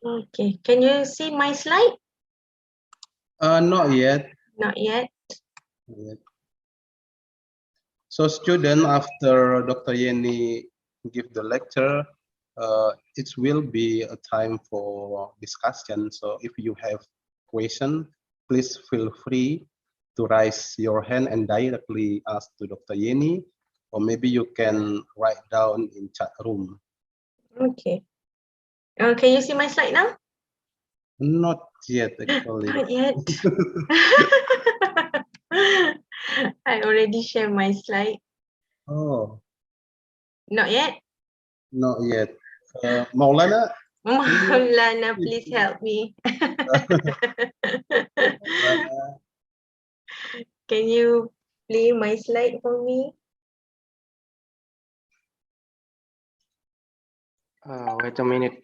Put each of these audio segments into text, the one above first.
Okay, can you see my slide? Not yet. Not yet. So student, after Dr. Yeni give the lecture, it will be a time for discussion. So if you have question, please feel free to raise your hand and directly ask to Dr. Yeni, or maybe you can write down in chat room. Okay. Can you see my slide now? Not yet, actually. Not yet. I already shared my slide. Oh, Not yet. not yet. Maulana, Maulana, please help me. Can you play my slide for me? Wait a minute.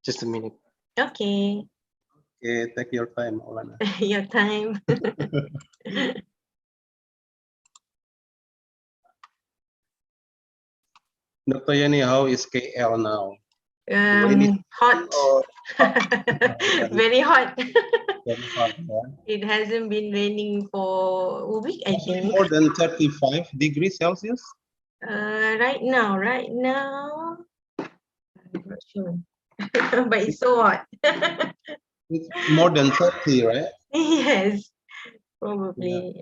Just a minute. Okay. Okay, take your time, Maulana. Your time. Dr. Yani, how is KL now? Hot. Very hot. Very hot, yeah? It hasn't been raining for a week, I think. More than 35 degrees Celsius? Right now, I'm not sure. But it's so hot. It's more than 30, right? Yes, probably.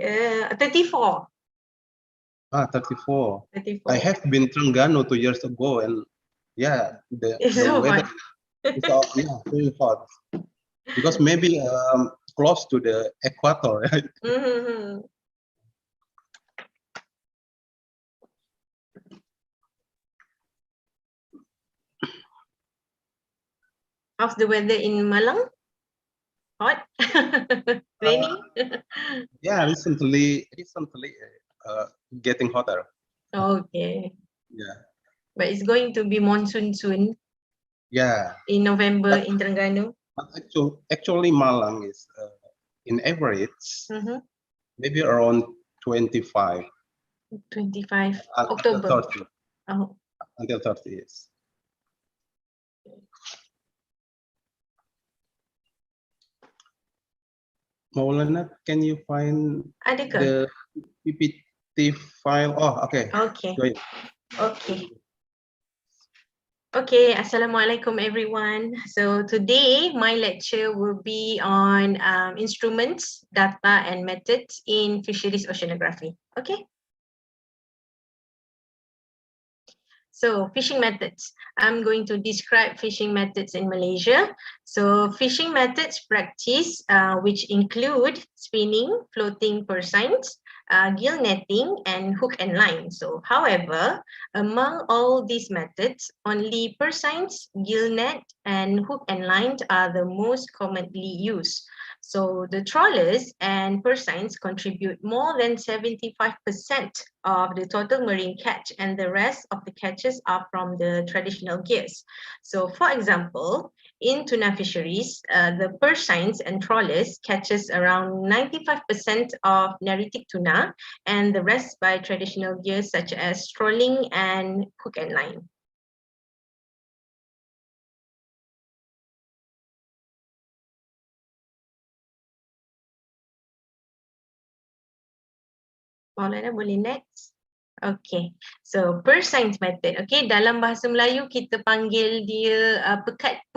34. 34. 34. I have been Terengganu 2 years ago, and yeah, the so weather hot. is very hot. Because maybe close to the equator, right? Mm-hmm. How's the weather in Malang? Hot? Raining? Yeah, recently getting hotter. Okay. Yeah. But it's going to be monsoon soon. Yeah. In November in Terengganu. But actually Malang is in average maybe around 25. 25 October. 30. Oh. Until 30 years. Maulana, can you find the PPT file? Oh, okay. Okay. Go ahead. Okay. Okay, Assalamualaikum everyone. So today my lecture will be on instruments, data and methods in fisheries oceanography. Okay. So fishing methods. I'm going to describe fishing methods in Malaysia. So fishing methods practice, which include spinning, floating purseines, gill netting, and hook and line. So however, among all these methods, only purseines, gill net, and hook and line are the most commonly used. So the trawlers and purseines contribute more than 75% of the total marine catch, and the rest of the catches are from the traditional gears. So for example, in tuna fisheries, the purseines and trawlers catches around 95% of neritic tuna, and the rest by traditional gears such as trolling and hook and line. Maulana boleh next? Okay, so purseines method. Okay, dalam bahasa Melayu kita panggil dia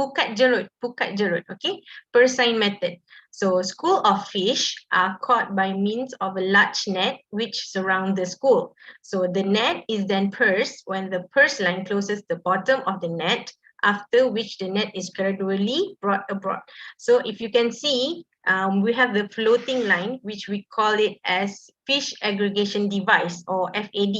pukat jerut. Okay, purseine method. So school of fish are caught by means of a large net which surround the school. So the net is then pursed when the purse line closes the bottom of the net, after which the net is gradually brought abroad. So if you can see, we have the floating line, which we call it as fish aggregation device, or FAD.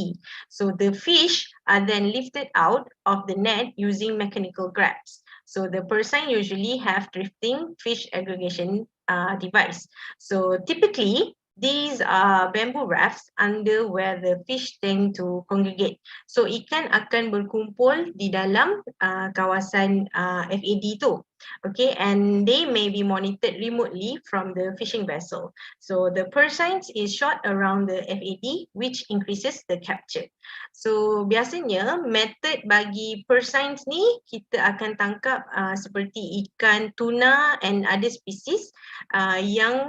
So the fish are then lifted out of the net using mechanical grabs. So the purseine usually have drifting fish aggregation device. So typically, these are bamboo rafts under where the fish tend to congregate. So ikan akan berkumpul di dalam kawasan FAD tu. Okay, and they may be monitored remotely from the fishing vessel. So the purse signs is shot around the FAD, which increases the capture. So biasanya method bagi purse signs ni kita akan tangkap seperti ikan tuna and other species yang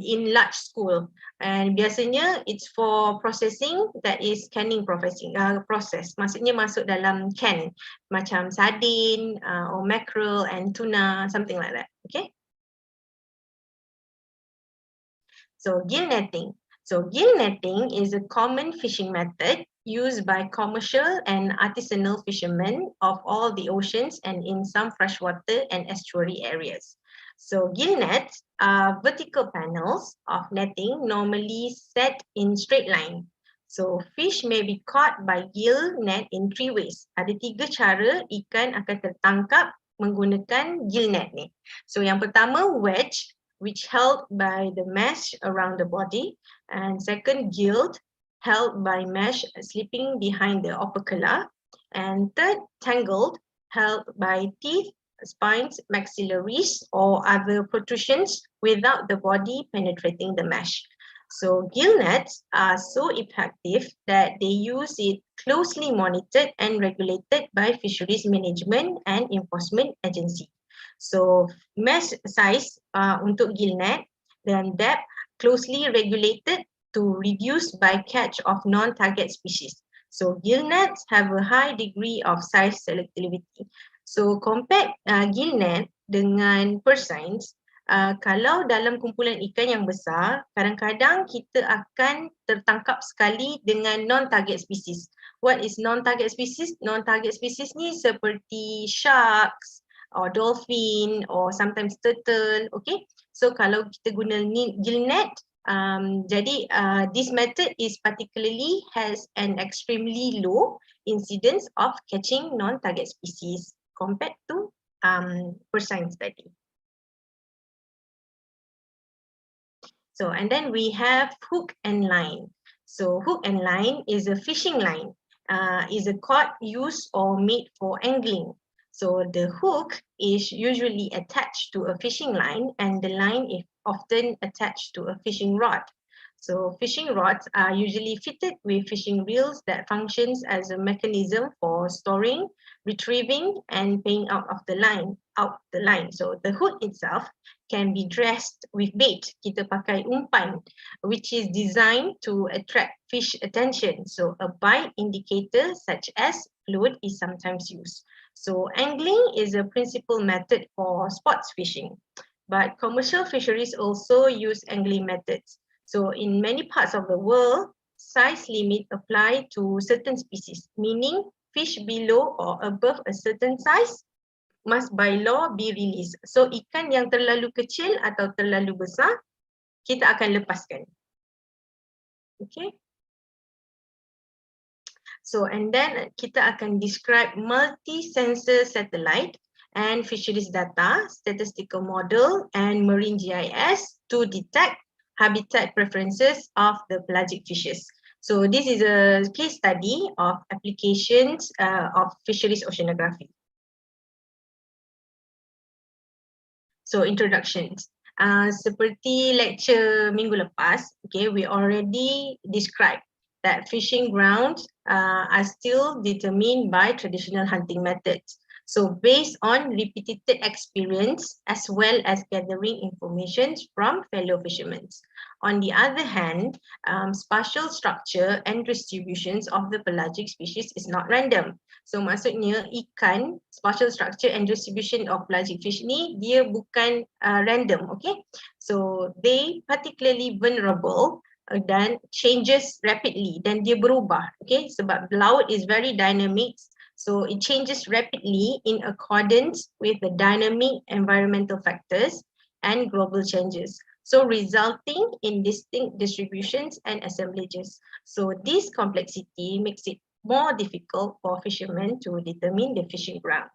in large school. And biasanya it's for processing, that is canning process. Maksudnya masuk dalam can macam sardine or mackerel and tuna, something like that. Okay. So gill netting. So gill netting is a common fishing method used by commercial and artisanal fishermen of all the oceans and in some freshwater and estuary areas. So gill nets are vertical panels of netting normally set in straight line. So fish may be caught by gill net in 3 ways. Ada 3 cara ikan akan tertangkap menggunakan gill net ni. So yang pertama wedge, which held by the mesh around the body, and second gilled, held by mesh slipping behind the opercula, and third tangled, held by teeth, spines, maxillaries, or other protrusions without the body penetrating the mesh. So gill nets are so effective that they use it closely monitored and regulated by fisheries management and enforcement agency. So mesh size untuk gill net dan depth closely regulated to reduce bycatch of non-target species. So gill nets have a high degree of size selectivity. So compare gill net dengan purse seines, kalau dalam kumpulan ikan yang besar, kadang-kadang kita akan tertangkap sekali dengan non-target species. What is non-target species? Non-target species ni seperti sharks, or dolphin, or sometimes turtle. Okay, so kalau kita guna gill net, jadi this method is particularly has an extremely low incidence of catching non-target species compared to purse seines tadi. So and then we have hook and line. So hook and line is a fishing line, is a cord used or made for angling. So the hook is usually attached to a fishing line and the line is often attached to a fishing rod. So fishing rods are usually fitted with fishing reels that functions as a mechanism for storing, retrieving, and paying out the line. So the hook itself can be dressed with bait. Kita pakai umpan, which is designed to attract fish attention. So a bite indicator such as float is sometimes used. So angling is a principal method for sports fishing, but commercial fisheries also use angling methods. So in many parts of the world, size limit apply to certain species, meaning fish below or above a certain size must by law be released. So ikan yang terlalu kecil atau terlalu besar, kita akan lepaskan. Okay. So and then kita akan describe multi-sensor satellite and fisheries data, statistical model, and marine GIS to detect habitat preferences of the pelagic fishes. So this is a case study of applications of fisheries oceanography. So introductions. Seperti lecture minggu lepas, okay, we already described that fishing grounds are still determined by traditional hunting methods. So based on repeated experience as well as gathering information from fellow fishermen. On the other hand, spatial structure and distributions of the pelagic species is not random. So maksudnya ikan, spatial structure and distribution of pelagic fish ni dia bukan random, okay? So they particularly vulnerable dan changes rapidly dan dia berubah, okay? Sebab laut is very dynamic. So it changes rapidly in accordance with the dynamic environmental factors and global changes. So resulting in distinct distributions and assemblages. So this complexity makes it more difficult for fishermen to determine the fishing ground.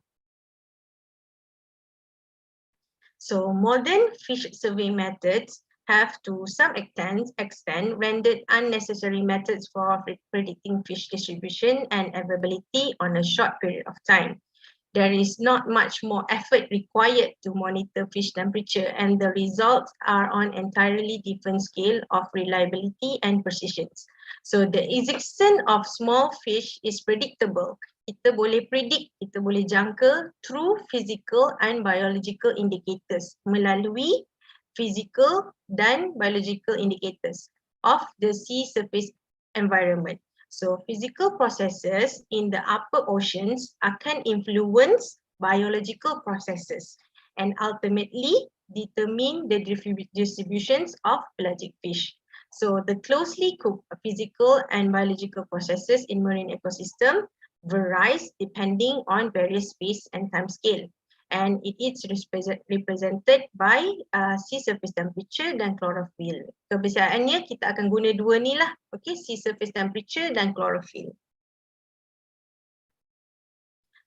So modern fish survey methods have to some extent rendered unnecessary methods for predicting fish distribution and availability on a short period of time. there is not much more effort required to monitor fish temperature, and the results are on entirely different scale of reliability and precision. So the existence of small fish is predictable. Kita boleh predict, kita boleh jangka through physical and biological indicators, melalui physical dan biological indicators of the sea surface environment. So physical processes in the upper oceans akan influence biological processes and ultimately determine the distributions of pelagic fish. So the closely cooked physical and biological processes in marine ecosystem varies depending on various space and time scale. And it is represented by sea surface temperature dan chlorophyll. Kebiasaannya kita akan guna dua ni lah, okay, sea surface temperature dan chlorophyll.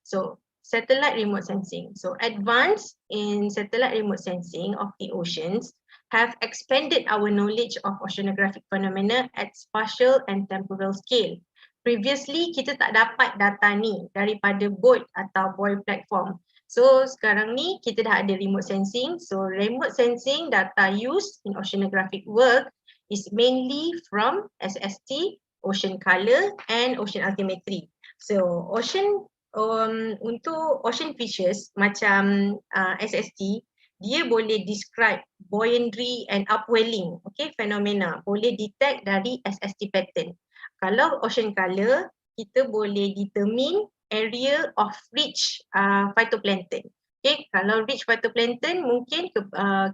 So satellite remote sensing. So advance in satellite remote sensing of the oceans have expanded our knowledge of oceanographic phenomena at spatial and temporal scale. Previously kita tak dapat data ni daripada boat atau buoy platform. So sekarang ni kita dah ada remote sensing. So remote sensing data used in oceanographic work is mainly from SST, ocean color and ocean altimetry. So untuk ocean fishes macam SST, dia boleh describe buoyancy and upwelling, okay, fenomena, boleh detect dari SST pattern. Kalau ocean color, kita boleh determine area of rich phytoplankton. Okay, kalau rich phytoplankton mungkin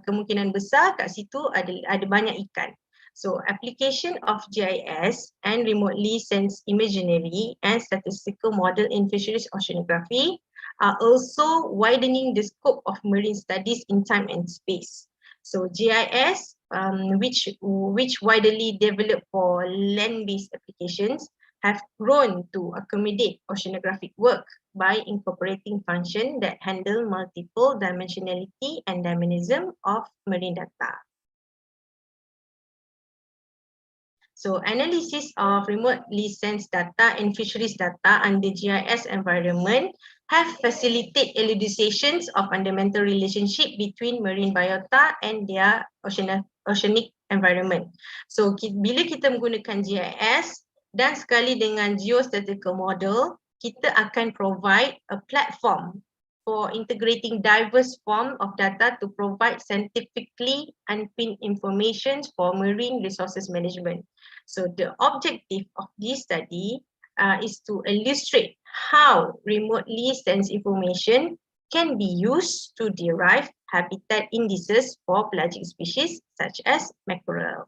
kemungkinan besar kat situ ada banyak ikan. So application of GIS and remotely sensed imagery and statistical model in fisheries oceanography are also widening the scope of marine studies in time and space. So GIS, which widely developed for land-based applications, have grown to accommodate oceanographic work by incorporating functions that handle multiple dimensionality and dynamism of marine data. So analysis of remotely sensed data and fisheries data under GIS environment have facilitated elucidations of fundamental relationship between marine biota and their oceanic environment. So bila kita menggunakan GIS dan sekali dengan geostatistical model, kita akan provide a platform for integrating diverse form of data to provide scientifically unpinned information for marine resources management. So the objective of this study is to illustrate how remotely sensed information can be used to derive habitat indices for pelagic species such as mackerel.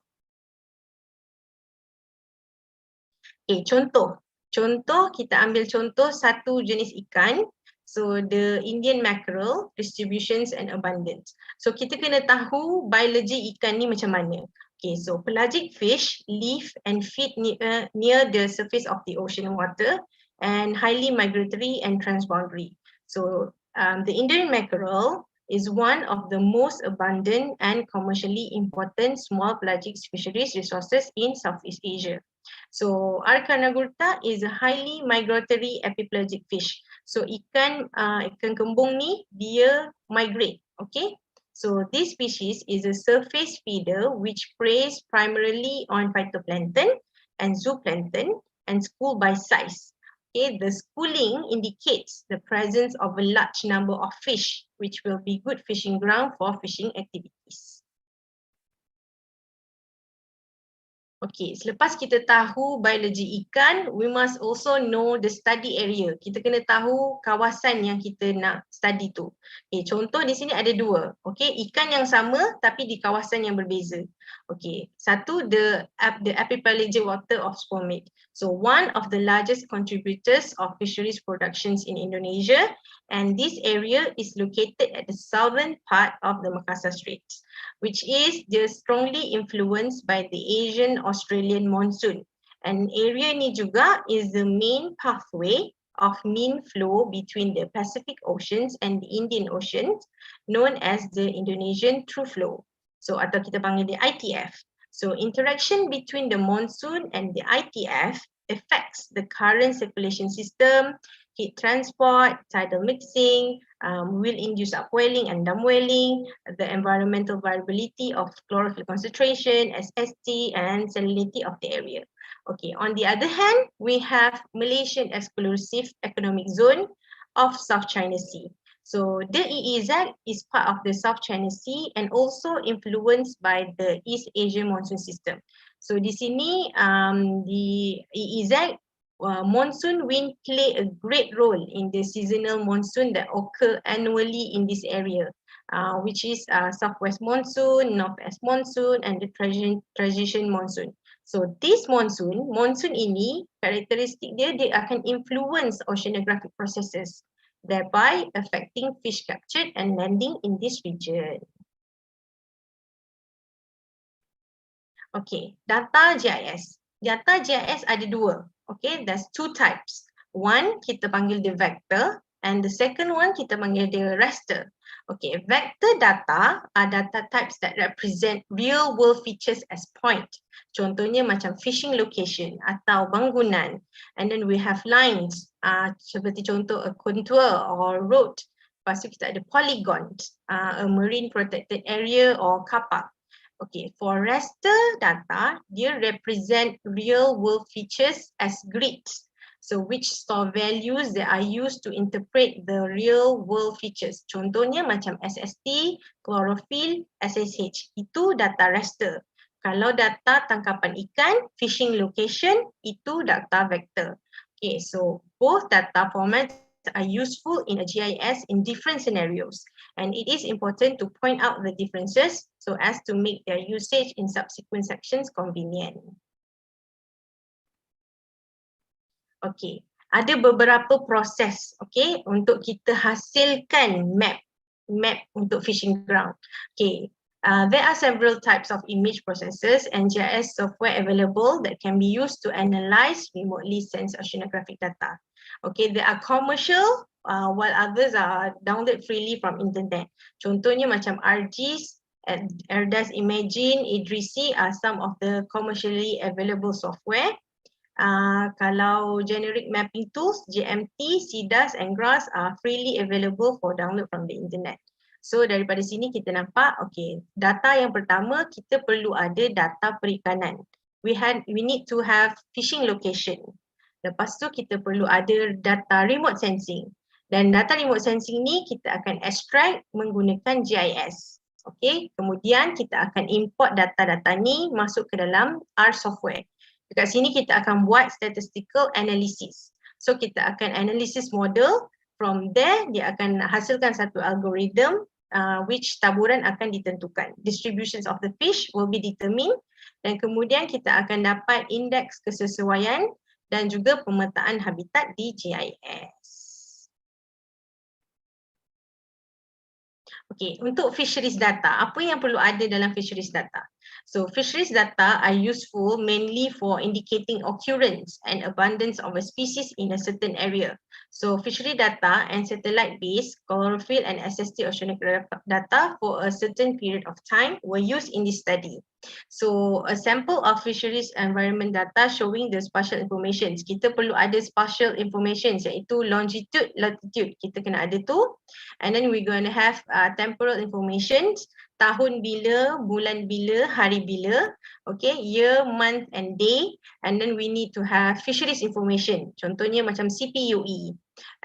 Okay, contoh kita ambil contoh satu jenis ikan. So the Indian mackerel, distributions and abundance. So kita kena tahu biologi ikan ni macam mana. Okay, so pelagic fish live and feed near the surface of the ocean water and highly migratory and transboundary. So the Indian mackerel is one of the most abundant and commercially important small pelagic fisheries resources in Southeast Asia. So Arcanagurta is a highly migratory epipelagic fish. So ikan kembung ni dia migrate, okay? So this species is a surface feeder which preys primarily on phytoplankton and zooplankton and school by size. Okay, the schooling indicates the presence of a large number of fish, which will be good fishing ground for fishing activities. Okay, selepas kita tahu biologi ikan, we must also know the study area. Kita kena tahu kawasan yang kita nak study tu. Okay, contoh di sini ada dua. Okay, ikan yang sama tapi di kawasan yang berbeza. Okay, satu the epipelagic water of spermid. So one of the largest contributors of fisheries productions in Indonesia, and this area is located at the southern part of the Makassar Straits, which is strongly influenced by the Asian Australian monsoon. And area ni juga is the main pathway of mean flow between the Pacific Oceans and the Indian Oceans, known as the Indonesian Through Flow. So atau kita panggil dia ITF. So interaction between the monsoon and the ITF affects the current circulation system, heat transport, tidal mixing, will induce upwelling and downwelling, the environmental variability of chlorophyll concentration, SST, and salinity of the area. Okay, on the other hand, we have Malaysian Exclusive Economic Zone of South China Sea. So the EEZ is part of the South China Sea and also influenced by the East Asian monsoon system. So di sini the EEZ monsoon wind play a great role in the seasonal monsoon that occur annually in this area, which is southwest monsoon, northwest monsoon, and the transition monsoon. So this monsoon ini karakteristik dia akan influence oceanographic processes, thereby affecting fish captured and landing in this region. Okay, data GIS. Data GIS ada dua. Okay, there's two types. One, kita panggil dia vector, and the second one kita panggil dia raster. Okay, vector data are data types that represent real world features as point. Contohnya macam fishing location atau bangunan. And then we have lines, seperti contoh a contour or road. Lepas tu kita ada polygons, a marine protected area or car park. Okay, for raster data, dia represent real world features as grids. So which store values that are used to interpret the real world features. Contohnya macam SST, chlorophyll, SSH. Itu data raster. Kalau data tangkapan ikan, fishing location, itu data vector. Okay, so both data formats are useful in a GIS in different scenarios, and it is important to point out the differences so as to make their usage in subsequent sections convenient. Okay, ada beberapa proses, okay, untuk kita hasilkan map untuk fishing ground. Okay, there are several types of image processors and GIS software available that can be used to analyze remotely sensed oceanographic data. Okay, there are commercial while others are downloaded freely from internet. Contohnya macam ArcGIS, Erdas Imagine, Idrisi are some of the commercially available software. Kalau generic mapping tools, GMT, CDAS and GRASS are freely available for download from the internet. So daripada sini kita nampak, okay, data yang pertama kita perlu ada data perikanan. We need to have fishing location. Lepas tu kita perlu ada data remote sensing. Dan data remote sensing ni kita akan extract menggunakan GIS. Okay, kemudian kita akan import data-data ni masuk ke dalam R software. Dekat sini kita akan buat statistical analysis. So kita akan analysis model, from there dia akan hasilkan satu algorithm which taburan akan ditentukan. Distributions of the fish will be determined dan kemudian kita akan dapat indeks kesesuaian dan juga pemetaan habitat di GIS. Okay, untuk fisheries data, apa yang perlu ada dalam fisheries data? So, fisheries data are useful mainly for indicating occurrence and abundance of a species in a certain area. So, fishery data and satellite-based chlorophyll and SST oceanographic data for a certain period of time were used in this study. So, a sample of fisheries environment data showing the spatial information. Kita perlu ada spatial information iaitu longitude, latitude. Kita kena ada tu. And then we're going to have temporal information. Tahun bila, bulan bila, hari bila, okay, year, month and day, and then we need to have fisheries information, contohnya macam CPUE,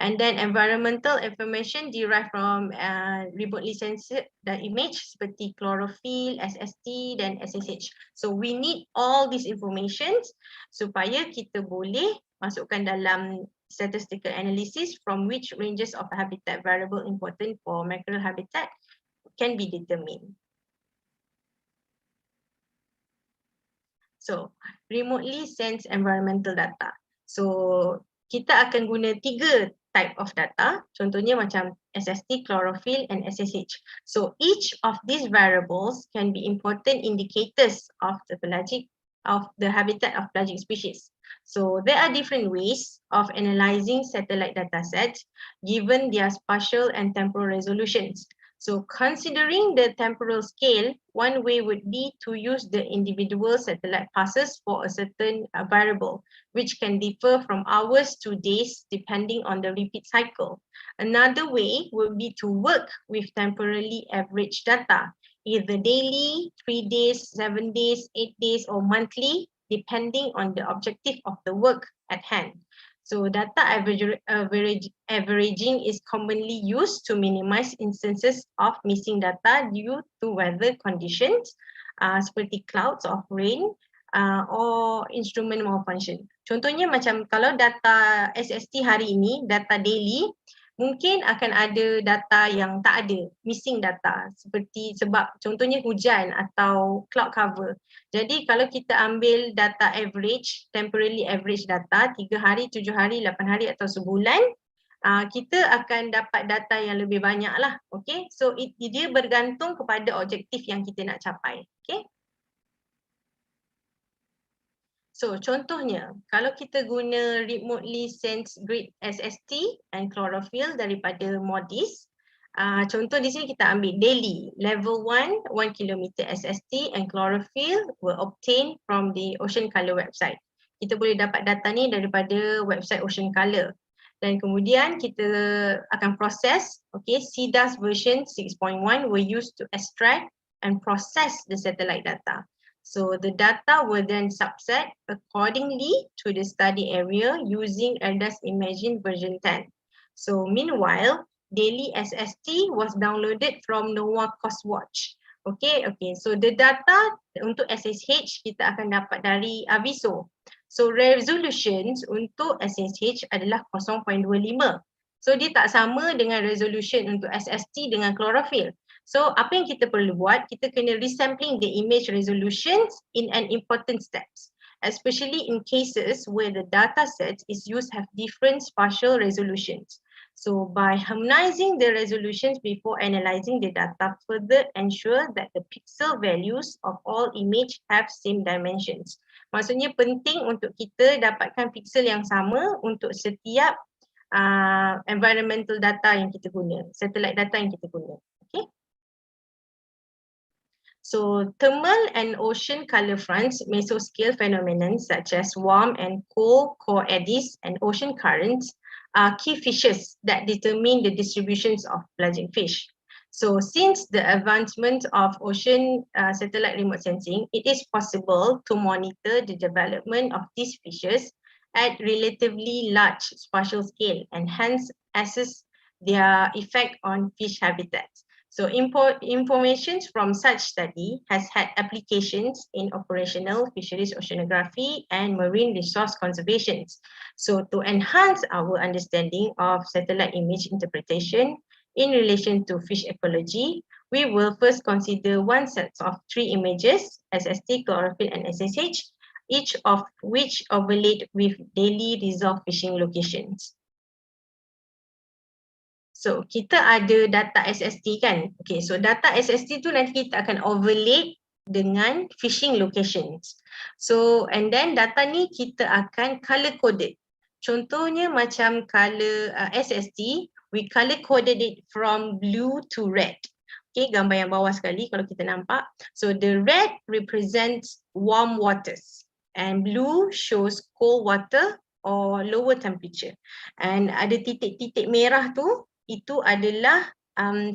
and then environmental information derived from remotely sensed image seperti chlorophyll, SST dan SSH. So we need all these informations supaya kita boleh masukkan dalam statistical analysis from which ranges of habitat variable important for mackerel habitat can be determined. So, remotely sensed environmental data. So, kita akan guna 3 type of data. Contohnya macam SST, chlorophyll and SSH. So, each of these variables can be important indicators of the habitat of pelagic species. So, there are different ways of analyzing satellite datasets given their spatial and temporal resolutions. So considering the temporal scale, one way would be to use the individual satellite passes for a certain variable, which can differ from hours to days depending on the repeat cycle. Another way would be to work with temporally averaged data, either daily, 3 days, 7 days, 8 days, or monthly, depending on the objective of the work at hand. So data averaging is commonly used to minimize instances of missing data due to weather conditions seperti clouds of rain or instrument malfunction. Contohnya macam kalau data SST hari ini, data daily, mungkin akan ada data yang tak ada, missing data seperti sebab contohnya hujan atau cloud cover. Jadi kalau kita ambil data average, temporarily average data 3 hari, 7 hari, 8 hari atau sebulan, kita akan dapat data yang lebih banyak lah. Okay, so dia bergantung kepada objektif yang kita nak capai. Okay. So contohnya, kalau kita guna remotely sense grid SST and chlorophyll daripada MODIS, contoh di sini kita ambil daily, level 1, 1 km SST and chlorophyll were obtained from the Ocean Color website. Kita boleh dapat data ni daripada website Ocean Color. Dan kemudian kita akan proses, okay, CDAS version 6.1 were used to extract and process the satellite data. So the data were then subset accordingly to the study area using ERDAS Imagine version 10. So meanwhile, daily SST was downloaded from NOAA CoastWatch. Okay, so the data untuk SSH kita akan dapat dari Aviso. So resolutions untuk SSH adalah 0.25. So dia tak sama dengan resolution untuk SST dengan chlorophyll. So apa yang kita perlu buat, kita kena resampling the image resolutions in an important steps, especially in cases where the data sets is used have different spatial resolutions. So by harmonizing the resolutions before analyzing the data, further ensure that the pixel values of all image have same dimensions. Maksudnya penting untuk kita dapatkan pixel yang sama untuk setiap environmental data yang kita guna, satellite data yang kita guna. Okay. So thermal and ocean color fronts, mesoscale phenomena such as warm and cold core eddies and ocean currents are key features that determine the distributions of pelagic fish. So since the advancement of ocean satellite remote sensing, it is possible to monitor the development of these fishes at relatively large spatial scale and hence assess their effect on fish habitats. So information from such study has had applications in operational fisheries oceanography and marine resource conservation. So to enhance our understanding of satellite image interpretation in relation to fish ecology, we will first consider one set of 3 images, SST, chlorophyll and SSH, each of which overlaid with daily resolved fishing locations. So kita ada data SST kan. Okay, so data SST tu nanti kita akan overlay dengan fishing locations. So and then data ni kita akan color coded. Contohnya macam color SST, we color coded it from blue to red. Okay, gambar yang bawah sekali kalau kita nampak. So the red represents warm waters and blue shows cold water or lower temperature. And ada titik-titik merah tu, itu adalah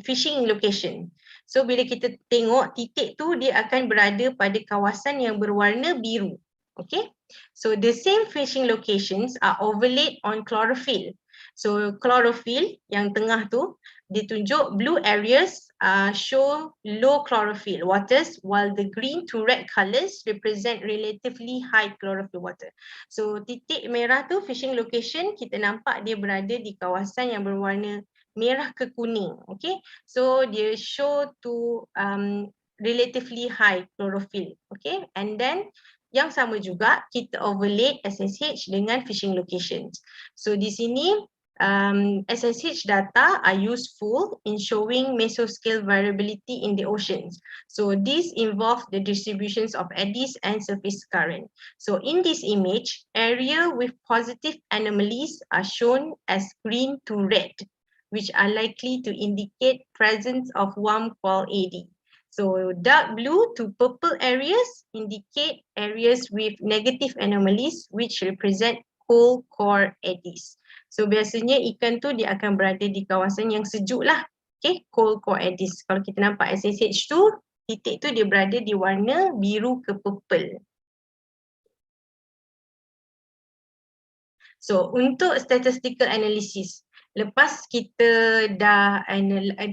fishing location. So bila kita tengok titik tu, dia akan berada pada kawasan yang berwarna biru. Okay, so the same fishing locations are overlaid on chlorophyll. So chlorophyll yang tengah tu ditunjuk blue areas show low chlorophyll waters, while the green to red colors represent relatively high chlorophyll water. So titik merah tu fishing location, kita nampak dia berada di kawasan yang berwarna merah ke kuning. Okay, so dia show to relatively high chlorophyll. Okay, and then yang sama juga kita overlay SSH dengan fishing locations. So di sini SSH data are useful in showing mesoscale variability in the oceans. So these involve the distributions of eddies and surface current. So in this image, area with positive anomalies are shown as green to red. which are likely to indicate presence of worm called AD. So dark blue to purple areas indicate areas with negative anomalies which represent cold core eddies. So biasanya ikan tu dia akan berada di kawasan yang sejuk lah. Okay, cold core eddies. Kalau kita nampak SSH tu, titik tu dia berada di warna biru ke purple. So untuk statistical analysis, lepas kita dah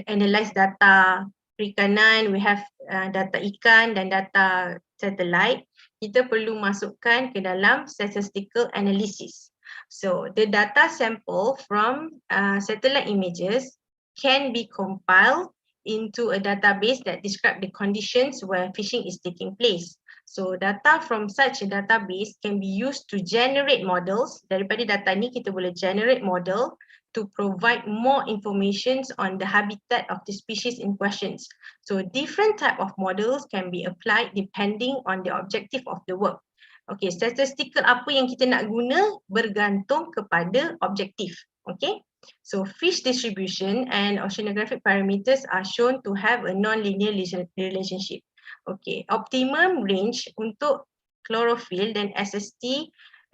analyze data perikanan, we have data ikan dan data satellite, kita perlu masukkan ke dalam statistical analysis. So the data sample from satellite images can be compiled into a database that describe the conditions where fishing is taking place. So data from such a database can be used to generate models. Daripada data ni kita boleh generate model to provide more information on the habitat of the species in questions. So different type of models can be applied depending on the objective of the work. Okay, statistical apa yang kita nak guna bergantung kepada objektif. Okay, so fish distribution and oceanographic parameters are shown to have a non-linear relationship. Okay, optimum range untuk chlorophyll dan SST,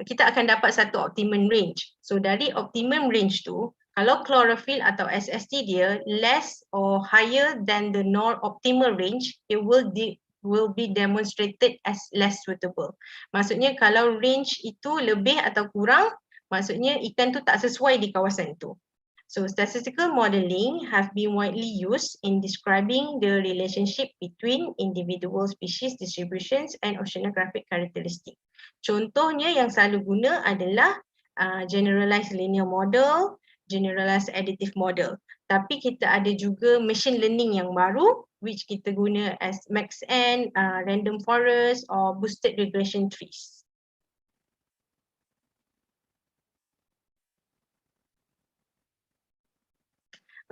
kita akan dapat satu optimum range. So dari optimum range tu, kalau chlorophyll atau SST dia less or higher than the optimal range, it will be demonstrated as less suitable. Maksudnya kalau range itu lebih atau kurang, maksudnya ikan tu tak sesuai di kawasan itu. So statistical modeling have been widely used in describing the relationship between individual species distributions and oceanographic characteristic. Contohnya yang selalu guna adalah generalized linear model, generalized additive model. Tapi kita ada juga machine learning yang baru which kita guna as MaxN, random forest or boosted regression trees.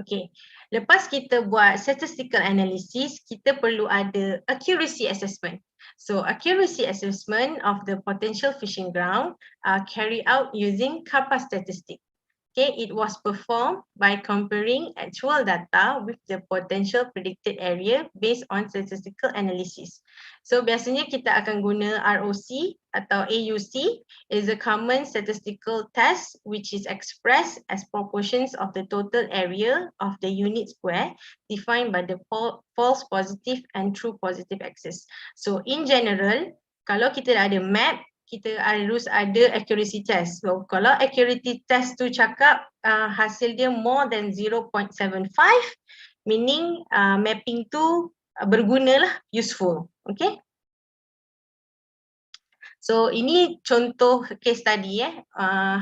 Okay, lepas kita buat statistical analysis, kita perlu ada accuracy assessment. So accuracy assessment of the potential fishing ground are carried out using kappa statistic. Okay, it was performed by comparing actual data with the potential predicted area based on statistical analysis. So biasanya kita akan guna ROC atau AUC is a common statistical test which is expressed as proportions of the total area of the unit square defined by the false positive and true positive axis. So in general, kalau kita ada map, kita harus ada accuracy test. So kalau accuracy test tu cakap hasil dia more than 0.75, meaning mapping tu berguna lah, useful. Okay. So ini contoh case study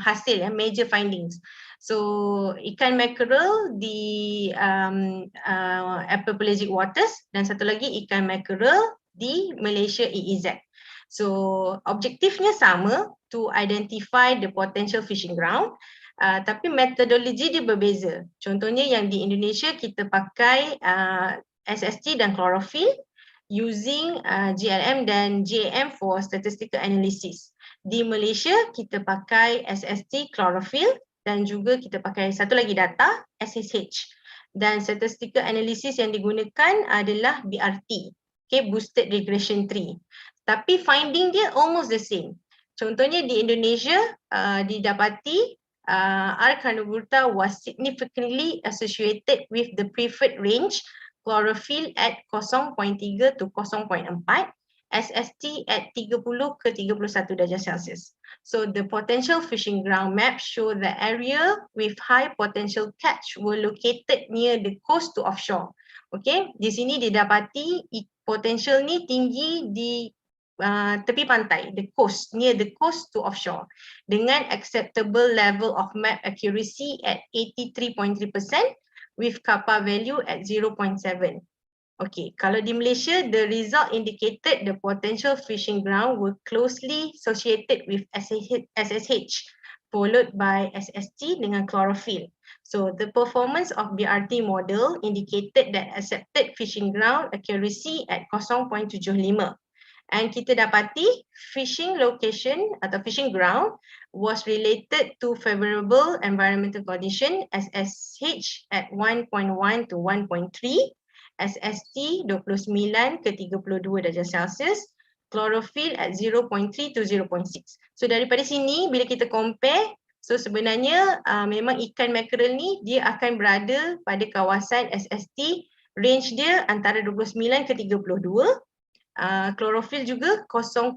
hasil major findings. So ikan mackerel di epipelagic waters dan satu lagi ikan mackerel di Malaysia EEZ. So objektifnya sama, to identify the potential fishing ground, tapi metodologi dia berbeza. Contohnya yang di Indonesia kita pakai SST dan chlorophyll using GLM dan GAM for statistical analysis. Di Malaysia kita pakai SST, chlorophyll dan juga kita pakai satu lagi data, SSH. Dan statistical analysis yang digunakan adalah BRT, okay, boosted regression tree. Tapi finding dia almost the same. Contohnya di Indonesia didapati R. carnivora was significantly associated with the preferred range chlorophyll at 0.3 to 0.4, SST at 30 ke 31 darjah Celsius. So the potential fishing ground map show the area with high potential catch were located near the coast to offshore. Okay, di sini didapati potential ni tinggi di tepi pantai, the coast, near the coast to offshore, dengan acceptable level of map accuracy at 83.3% with kappa value at 0.7. Okay, kalau di Malaysia, the result indicated the potential fishing ground were closely associated with SSH, followed by SST dengan chlorophyll. So the performance of BRT model indicated that accepted fishing ground accuracy at 0.75. And kita dapati fishing location atau fishing ground was related to favorable environmental condition SSH at 1.1 to 1.3, SST 29 ke 32 darjah Celsius, chlorophyll at 0.3 to 0.6. So daripada sini bila kita compare, so sebenarnya memang ikan mackerel ni dia akan berada pada kawasan SST, range dia antara 29 ke 32. Chlorophyll juga 0.3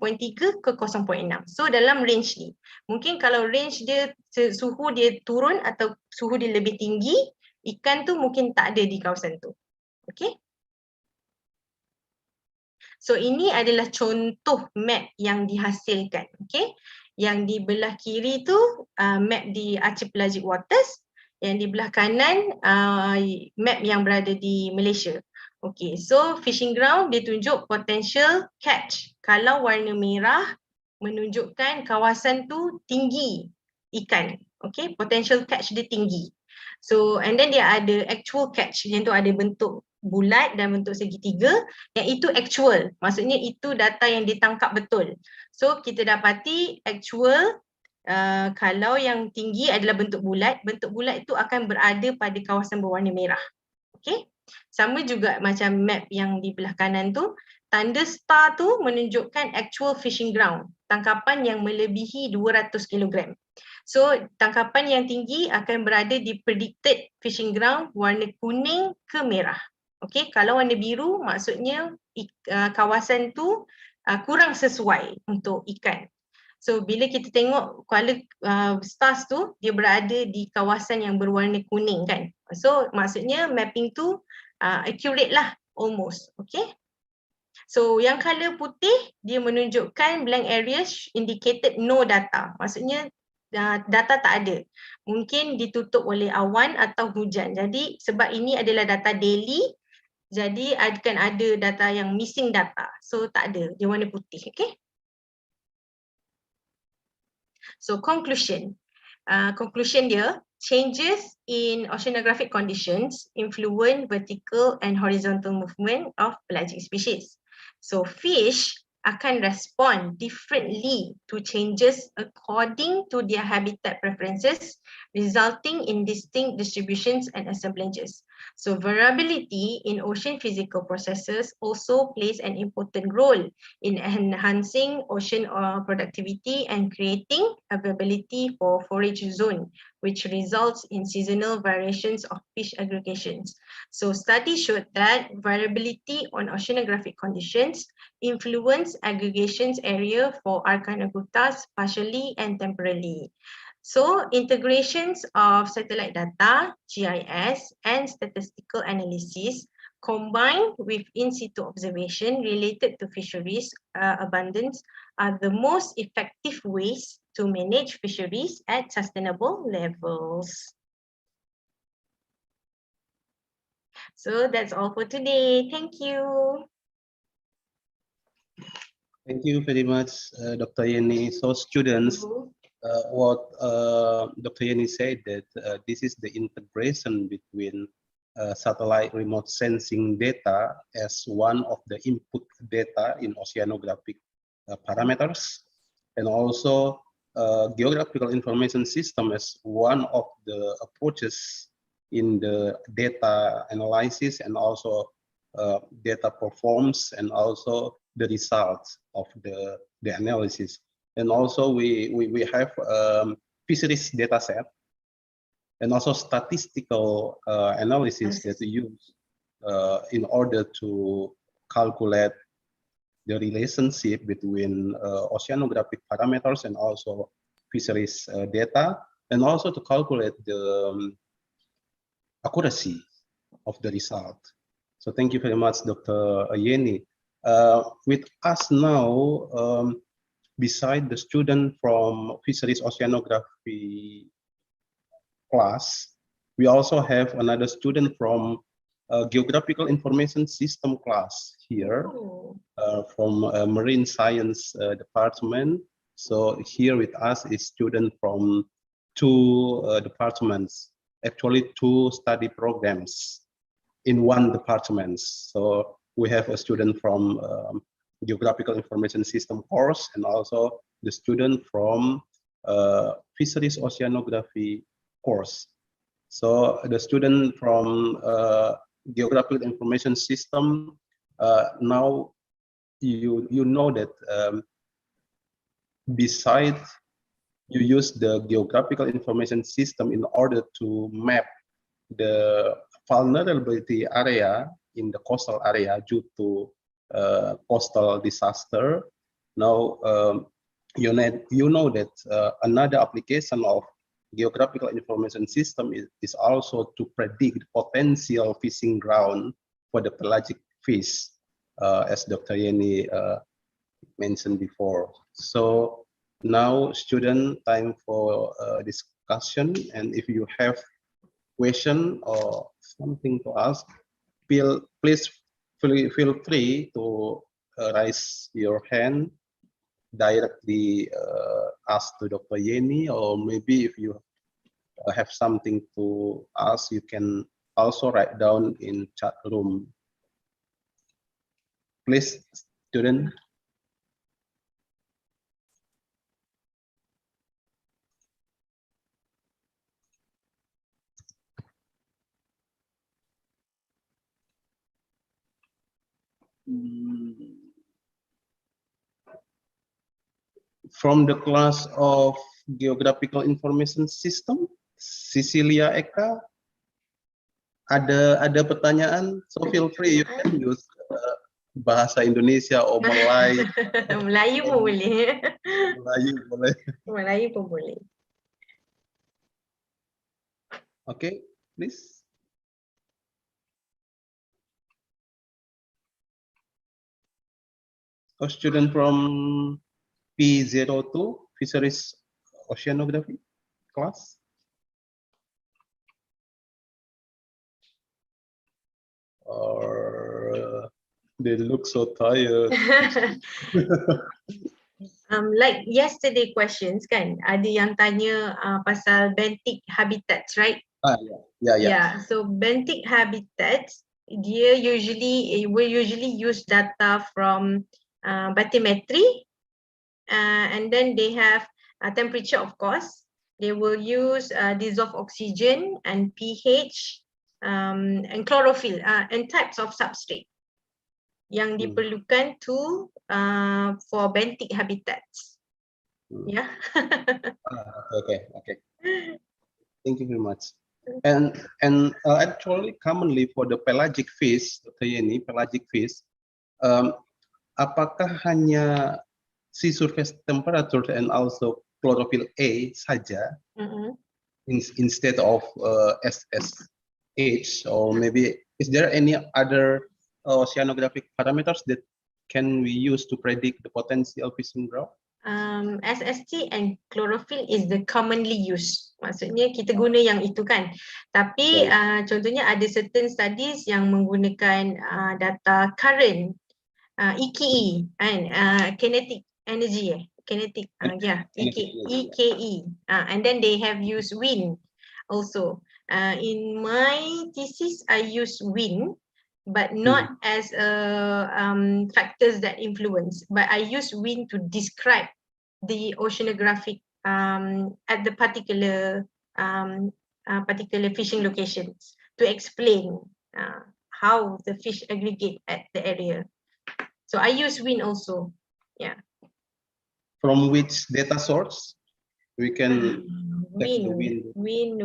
ke 0.6. So dalam range ni. Mungkin kalau range dia suhu dia turun atau suhu dia lebih tinggi, ikan tu mungkin tak ada di kawasan tu. Okay. So ini adalah contoh map yang dihasilkan. Okay. Yang di belah kiri tu map di archipelagic waters, yang di belah kanan map yang berada di Malaysia. Okay, so fishing ground dia tunjuk potential catch. Kalau warna merah menunjukkan kawasan tu tinggi ikan. Okay, potential catch dia tinggi. So and then dia ada actual catch, yang tu ada bentuk bulat dan bentuk segitiga, yang itu actual. Maksudnya itu data yang ditangkap betul. So kita dapati actual kalau yang tinggi adalah bentuk bulat itu akan berada pada kawasan berwarna merah. Okay. Sama juga macam map yang di belah kanan tu, tanda star tu menunjukkan actual fishing ground, tangkapan yang melebihi 200 kg. So tangkapan yang tinggi akan berada di predicted fishing ground warna kuning ke merah. Okay, kalau warna biru maksudnya kawasan tu kurang sesuai untuk ikan. So bila kita tengok color stars tu, dia berada di kawasan yang berwarna kuning kan. So maksudnya mapping tu accurate lah almost. Okay. So yang color putih dia menunjukkan blank areas indicated no data. Maksudnya data tak ada. Mungkin ditutup oleh awan atau hujan. Jadi sebab ini adalah data daily, jadi akan ada data yang missing data. So tak ada, dia warna putih. Okay. So conclusion dia, changes in oceanographic conditions influence vertical and horizontal movement of pelagic species. So fish akan respond differently to changes according to their habitat preferences, resulting in distinct distributions and assemblages. So variability in ocean physical processes also plays an important role in enhancing ocean productivity and creating availability for forage zone, which results in seasonal variations of fish aggregations. So studies showed that variability on oceanographic conditions influence aggregations area for Arcanogutas partially and temporarily. So integrations of satellite data, GIS, and statistical analysis combined with in-situ observation related to fisheries abundance are the most effective ways to manage fisheries at sustainable levels. So that's all for today. Thank you. Thank you very much, Dr. Yeni. So students, what Dr. Yeni said that this is the integration between satellite remote sensing data as one of the input data in oceanographic parameters, and also geographical information system as one of the approaches in the data analysis, and also data performs, and also the results of the analysis. And also we have fisheries data set, and also statistical analysis that we use in order to calculate the relationship between oceanographic parameters and also fisheries data, and also to calculate the accuracy of the result. So thank you very much, Dr. Yeni. With us now, beside the student from Fisheries Oceanography class, we also have another student from Geographical Information System class here, from Marine Science Department. So here with us is student from two departments, actually two study programs in one department. So we have a student from Geographical Information System course, and also the student from Fisheries Oceanography course. So the student from Geographical Information System, now you know that besides you use the Geographical Information System in order to map the vulnerability area in the coastal area due to coastal disaster. Now you know that another application of Geographical Information System is also to predict potential fishing ground for the pelagic fish, as Dr. Yeni mentioned before. So now student time for discussion, and if you have question or something to ask, please feel free to raise your hand directly, ask to Dr. Yeni, or maybe if you have something to ask, you can also write down in chat room. Please, student. From the class of Geographical Information System, Cecilia Eka, ada pertanyaan? So feel free, you can use bahasa Indonesia or Malay. Melayu pun boleh. Melayu boleh. Melayu pun boleh. Okay, please. A student from P02, Fisheries Oceanography class. Or they look so tired. Like yesterday questions kan, ada yang tanya pasal benthic habitats, right? Yeah. So benthic habitats, dia will usually use data from bathymetry, and then they have temperature, of course. They will use dissolved oxygen and pH, and chlorophyll, and types of substrate yang diperlukan for benthic habitats. Yeah. Okay. Thank you very much. And actually, commonly for the pelagic fish, Dr. Yeni, pelagic fish, apakah hanya sea surface temperature and also chlorophyll A saja, instead of SSH, or maybe is there any other oceanographic parameters that can we use to predict the potential fishing ground? SST and chlorophyll is the commonly used. Maksudnya kita guna yang itu kan. Tapi contohnya ada certain studies yang menggunakan data current, EKE, and kinetic energy, kinetic, EKE, and then they have used wind also. In my thesis, I use wind, but not as factors that influence, but I use wind to describe the oceanographic at the particular fishing locations, to explain how the fish aggregate at the area. So I use wind also. Yeah. From which data source we can check the wind?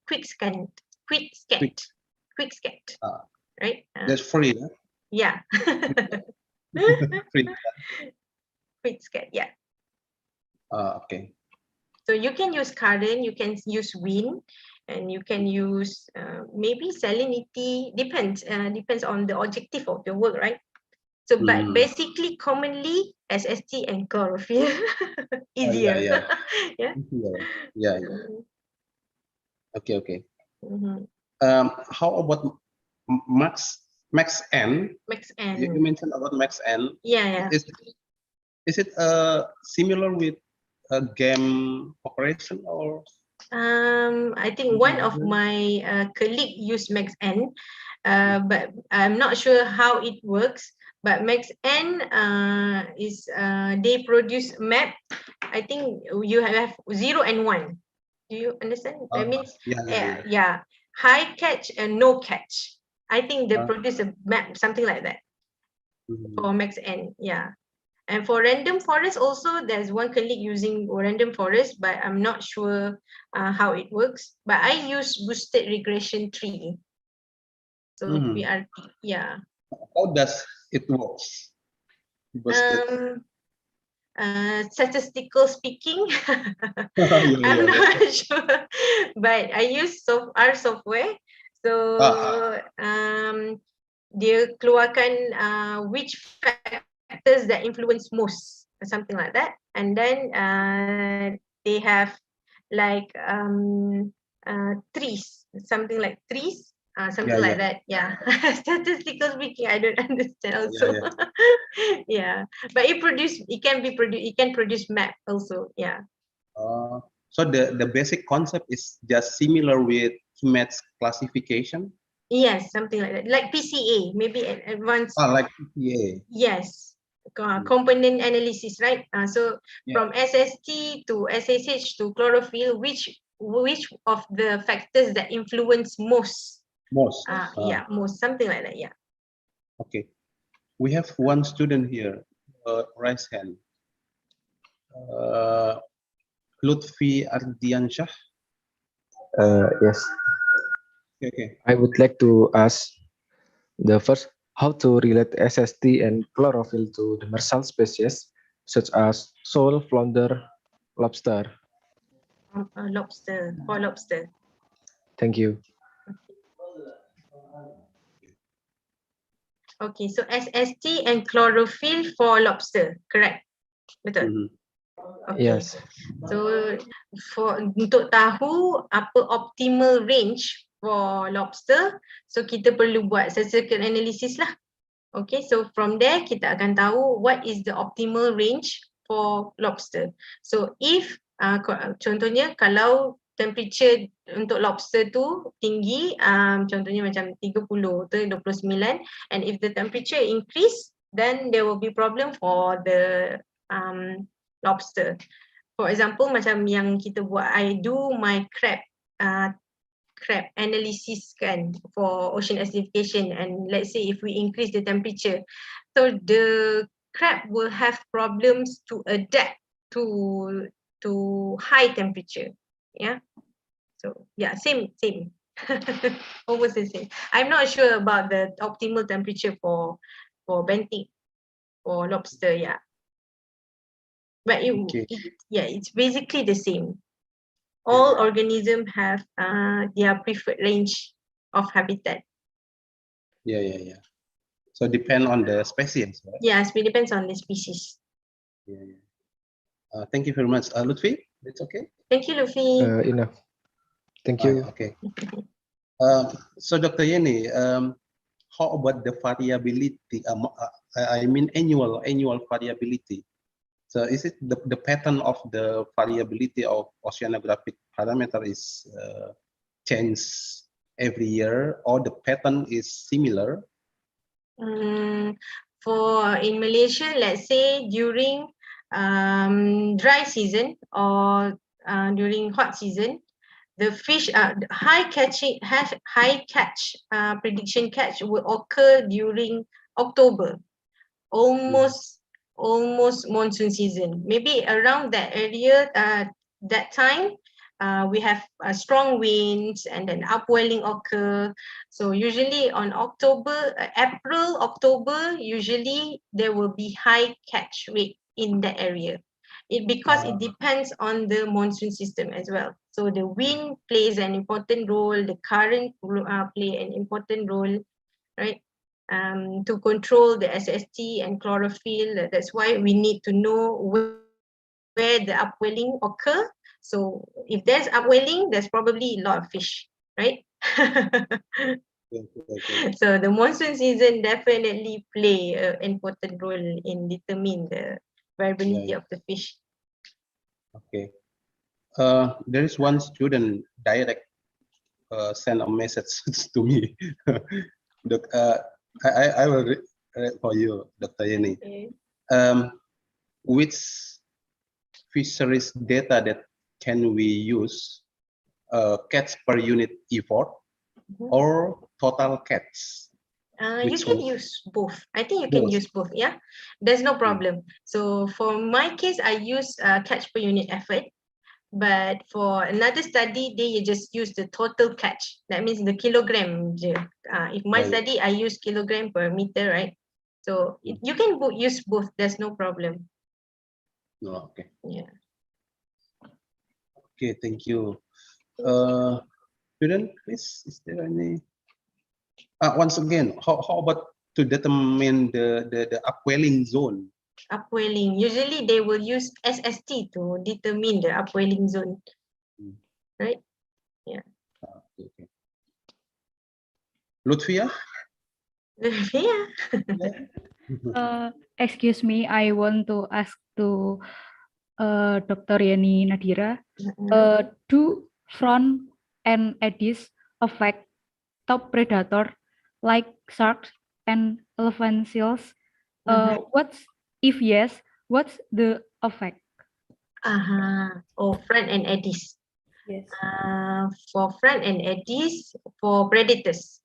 Quick scan. Right? That's free, huh? Yeah. Free. Quick scan, yeah. Okay. So you can use current, you can use wind, and you can use maybe salinity, depends on the objective of your work, right? So but basically commonly SST and chlorophyll. Easier. Yeah. Okay. How about max N? Max N. You mentioned about max N. Yeah. Is it similar with a game operation, or? I think one of my colleague used max N, but I'm not sure how it works. But Max N is they produce map. I think you have 0 and 1. Do you understand? That means yeah. yeah, high catch and no catch. I think they Uh, produce a map, something like that mhm. for Max N. Yeah. And for random forest also, there's one colleague using random forest, but I'm not sure how it works. But I use boosted regression tree. So Mhm. BRT, yeah. How does it works? Busted. Statistical speaking, I'm Yeah. not sure, but I use our software. So dia keluarkan which factors that influence most, something like that, and then they have like trees, something like trees, something like Yeah. that. Yeah, statistical speaking, I don't understand also. Yeah. Yeah, but it can produce map also. Yeah. So the basic concept is just similar with image classification. Yes, something like that. Like PCA, maybe an advanced. Like PPA. Yes, component analysis, right? So Yeah. from SST to SSH to chlorophyll, which of the factors that influence most? Most. Yeah, most, something like that. Yeah. Okay. We have one student here. Raise hand. Lutfi Ardiansyah. Yes, Okay. I would like to ask the first how to relate SST and chlorophyll to demersal species such as sole, flounder, lobster. Lobster, for lobster. Thank you. Okay, so SST and chlorophyll for lobster, correct? Betul. Mhm. Okay. Yes. So untuk tahu apa optimal range for lobster, so kita perlu buat statistical analysis lah. Okay, so from there kita akan tahu what is the optimal range for lobster. So if contohnya kalau temperature untuk lobster tu tinggi, contohnya macam 30 atau 29, and if the temperature increase, then there will be problem for the lobster. For example, macam yang kita buat, I do my crab analysis kan for ocean acidification, and let's say if we increase the temperature, so the crab will have problems to adapt to high temperature. Yeah. So yeah, same. Almost the same. I'm not sure about the optimal temperature for benting for lobster. Yeah. But Okay. it's basically the same. All organisms have their preferred range of habitat. Yeah. So depend on the species, right? Yes, it depends on the species. Yeah. Thank you very much, Lutfi. It's okay. Thank you, Luffy. Enough. Thank you. Okay. So Dr. Yeni, how about the variability? I mean annual variability. So is it the pattern of the variability of oceanographic parameter is changed every year, or the pattern is similar? For in Malaysia, let's say during dry season or during hot season, the fish high catch prediction catch will occur during October, almost monsoon season. Maybe around that area, that time, we have strong winds and then upwelling occur. So usually on April, October, usually there will be high catch rate in that area. Because it depends on the monsoon system as well. So the wind plays an important role, the current play an important role, right? To control the SST and chlorophyll. That's why we need to know where the upwelling occur. So if there's upwelling, there's probably a lot of fish, right? Okay. So the monsoon season definitely play an important role in determining the variability of the fish. Okay. There is one student direct send a message to me. I will for you, Dr. Yeni. Okay. Which fisheries data that can we use? Catch per unit effort or total catch? You Which can one? use both. I think you can Both. use both. Yeah, there's no problem. So for my case, I use catch per unit effort. But for another study, they just use the total catch. That means the kilogram. If my Yeah, yeah. study, I use kilogram per meter, right? So you can use both. There's no problem. Oh, okay. Yeah. Okay, thank you. Student, please, is there any? Once again, how about to determine the upwelling zone? Upwelling. Usually they will use SST to determine the upwelling zone. Right? Yeah. Okay. Lutfia? Yeah. Excuse me, I want to ask to Dr. Yeni Nadira. Do front and eddies affect top predator like sharks and elephant seals? What's if yes, what's the effect? Oh, front and eddies. Yes. For front and eddies, for predators.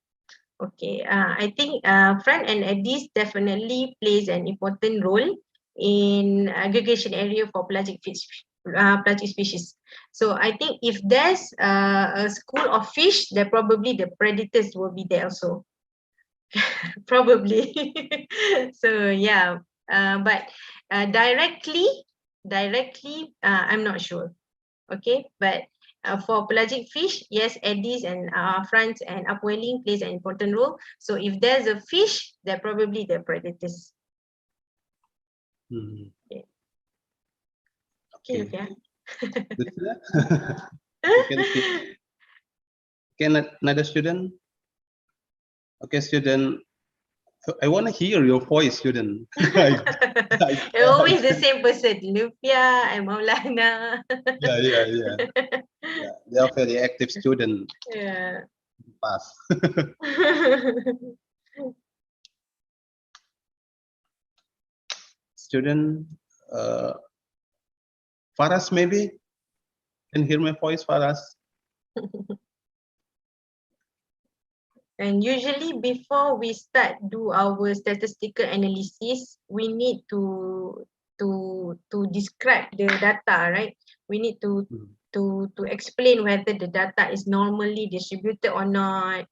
Okay, I think front and eddies definitely plays an important role in aggregation area for pelagic species. So I think if there's a school of fish, then probably the predators will be there also. Probably. So yeah, but directly, I'm not sure. Okay, but for pelagic fish, yes, eddies and fronts and upwelling plays an important role. So if there's a fish, they're probably the predators. Okay. Okay, Lufia. Can another student? Okay, student. I want to hear your voice, student. Always the same person, Lufia and Maulana. Yeah. They are very active student. Yeah. Pass. Student, Faras maybe? Can hear my voice, Faras? And usually before we start do our statistical analysis, we need to describe the data, right? We need to explain whether the data is normally distributed or not,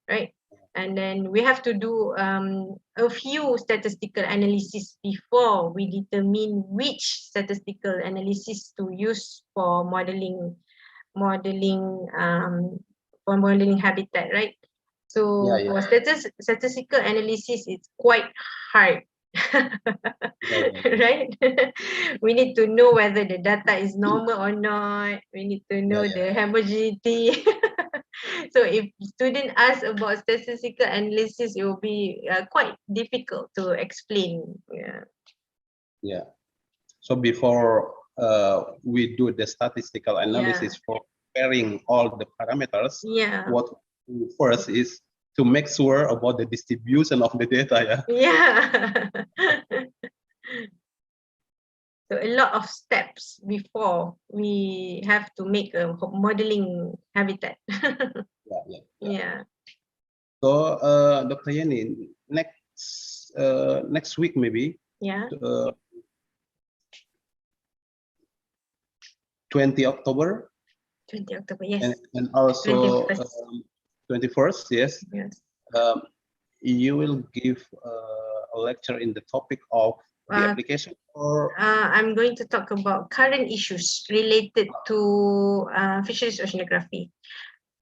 right? And then we have to do a few statistical analysis before we determine which statistical analysis to use for modeling habitat, right? So Yeah. for statistical analysis, it's quite hard. Right? We need to know whether the data is normal or not. We need to know the homogeneity. So if student ask about statistical analysis, it will be quite difficult to explain. Yeah. So before we do the statistical analysis for comparing all the parameters, what we do first is to make sure about the distribution of the data. So a lot of steps before we have to make a modeling habitat. Yeah. So Dr. Yeni, next week maybe. Yeah. 20 October. 20 October, yes. And also 21st, yes. Yes. You will give a lecture in the topic of the application, or I'm going to talk about current issues related to fisheries oceanography.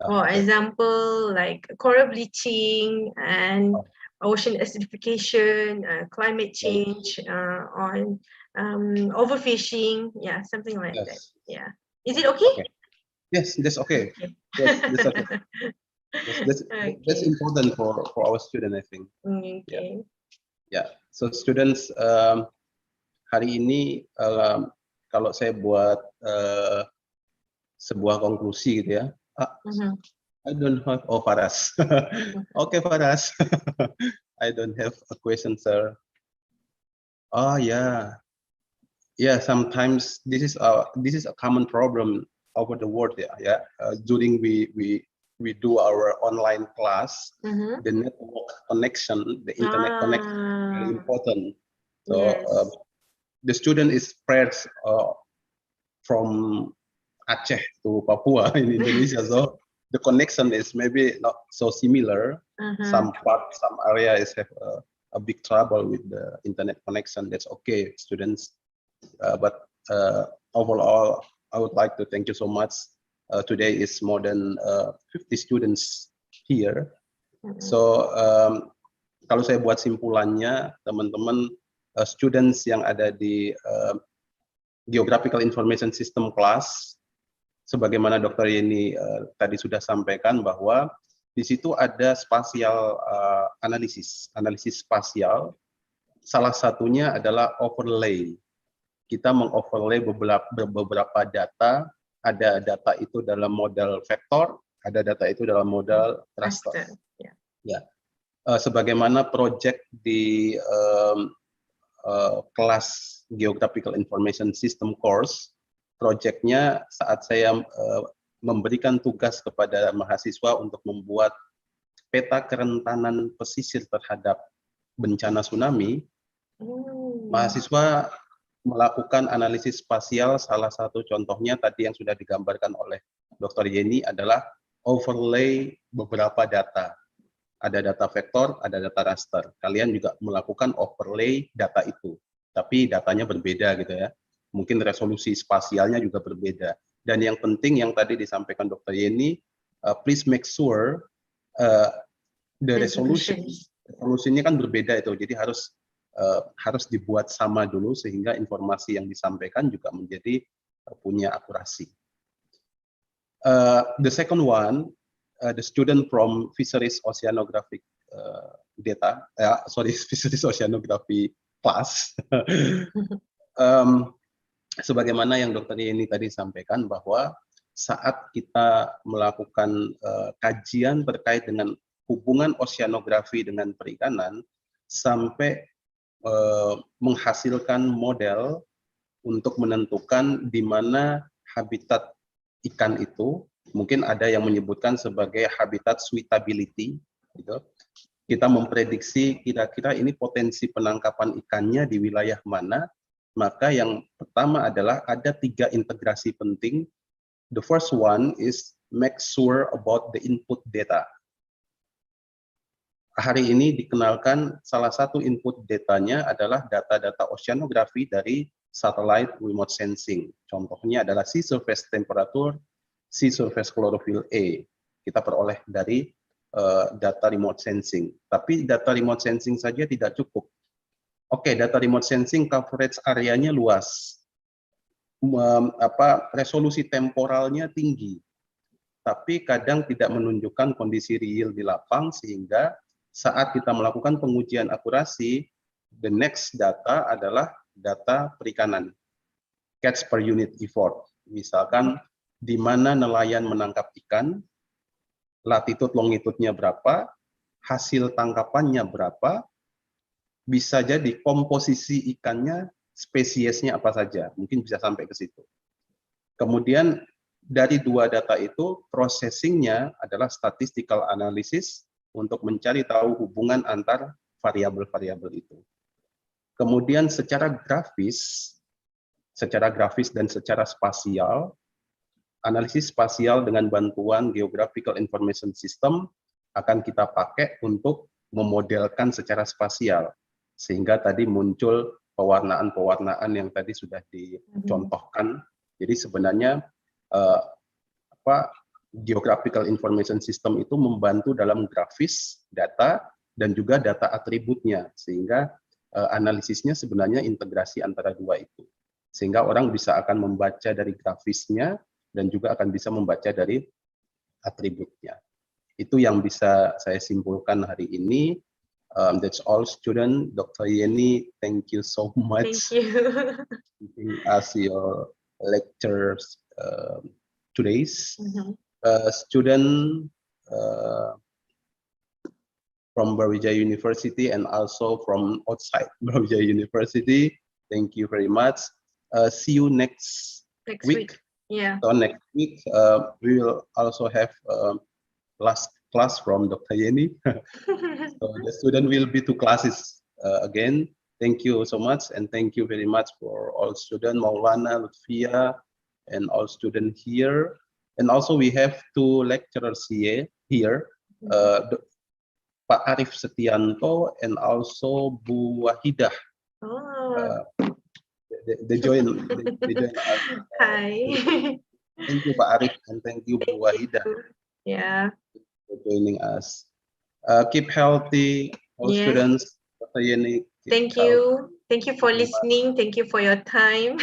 For example, like coral bleaching and ocean acidification, climate change, on overfishing, something like that. Yeah. Is it okay? Yes, that's okay. Yes, that's okay. That's important for our student, I think. Okay. Yeah. So students, hari ini kalau saya buat sebuah konklusi gitu ya. I don't have Faras. Okay, Faras. I don't have a question, sir. Oh yeah, yeah. Sometimes this is a common problem over the world. Yeah. During we do our online class, the network connection, the internet connection is very important. So Yes. the student is spread from Aceh to Papua in Indonesia, so the connection is maybe not so similar. Some areas have a big trouble with the internet connection. That's okay, students. But overall, I would like to thank you so much. Today is more than 50 students here. So kalau saya buat simpulannya, teman-teman students yang ada di Geographical Information System class, sebagaimana Dr. Yeni tadi sudah sampaikan bahwa di situ ada spasial analisis spasial. Salah satunya adalah overlay. Kita mengoverlay beberapa data. Ada data itu dalam model vektor, ada data itu dalam model raster. Ya, sebagaimana project di kelas Geographical Information System course, projectnya saat saya memberikan tugas kepada mahasiswa untuk membuat peta kerentanan pesisir terhadap bencana tsunami, mahasiswa melakukan analisis spasial. Salah satu contohnya tadi yang sudah digambarkan oleh Dr. Yeni adalah overlay beberapa data. Ada data vektor, ada data raster. Kalian juga melakukan overlay data itu, tapi datanya berbeda gitu ya. Mungkin resolusi spasialnya juga berbeda. Dan yang penting yang tadi disampaikan Dr. Yeni, please make sure the resolusinya kan berbeda itu. Jadi harus dibuat sama dulu sehingga informasi yang disampaikan juga menjadi punya akurasi. The second one, the student from Fisheries Oceanographic Fisheries Oceanography class. Sebagaimana yang Dr. Yeni tadi sampaikan bahwa saat kita melakukan kajian terkait dengan hubungan oceanografi dengan perikanan sampai menghasilkan model untuk menentukan di mana habitat ikan itu, mungkin ada yang menyebutkan sebagai habitat suitability, gitu. Kita memprediksi kira-kira ini potensi penangkapan ikannya di wilayah mana. Maka yang pertama adalah ada 3 integrasi penting. The first one is make sure about the input data. Hari ini dikenalkan salah satu input datanya adalah data-data oceanografi dari satellite remote sensing. Contohnya adalah sea surface temperature, sea surface chlorophyll A. Kita peroleh dari data remote sensing. Tapi data remote sensing saja tidak cukup. Oke, data remote sensing coverage areanya luas. Resolusi temporalnya tinggi. Tapi kadang tidak menunjukkan kondisi real di lapang, sehingga saat kita melakukan pengujian akurasi, the next data adalah data perikanan, catch per unit effort. Misalkan di mana nelayan menangkap ikan, latitude longitudenya berapa, hasil tangkapannya berapa, bisa jadi komposisi ikannya, spesiesnya apa saja, mungkin bisa sampai ke situ. Kemudian dari 2 data itu, processingnya adalah statistical analysis untuk mencari tahu hubungan antar variabel-variabel itu. Kemudian secara grafis dan secara spasial, analisis spasial dengan bantuan Geographical Information System akan kita pakai untuk memodelkan secara spasial. Sehingga tadi muncul pewarnaan-pewarnaan yang tadi sudah dicontohkan. Jadi sebenarnya Geographical Information System itu membantu dalam grafis data dan juga data atributnya, sehingga analisisnya sebenarnya integrasi antara 2 itu. Sehingga orang bisa akan membaca dari grafisnya dan juga akan bisa membaca dari atributnya. Itu yang bisa saya simpulkan hari ini. That's all, student. Dr. Yeni, thank you so much. Thank you. Giving us your lectures today's. Student from Brawijaya University and also from outside Brawijaya University. Thank you very much. See you next week. Yeah. So next week, we will also have last class from Dr. Yeni. So the student will be to classes again. Thank you so much, and thank you very much for all students, Maulana, Lutfia, and all students here. And also we have two lecturers here, Pak Arif Setianto and also Bu Wahidah. Oh. They join us. Hi. Thank you, Pak Arif, and thank you, Bu Wahidah, Yeah. for joining us. Keep healthy, all Yes. students. Dr. Yeni, keep Thank healthy. you. Thank you for listening. Thank you for your time.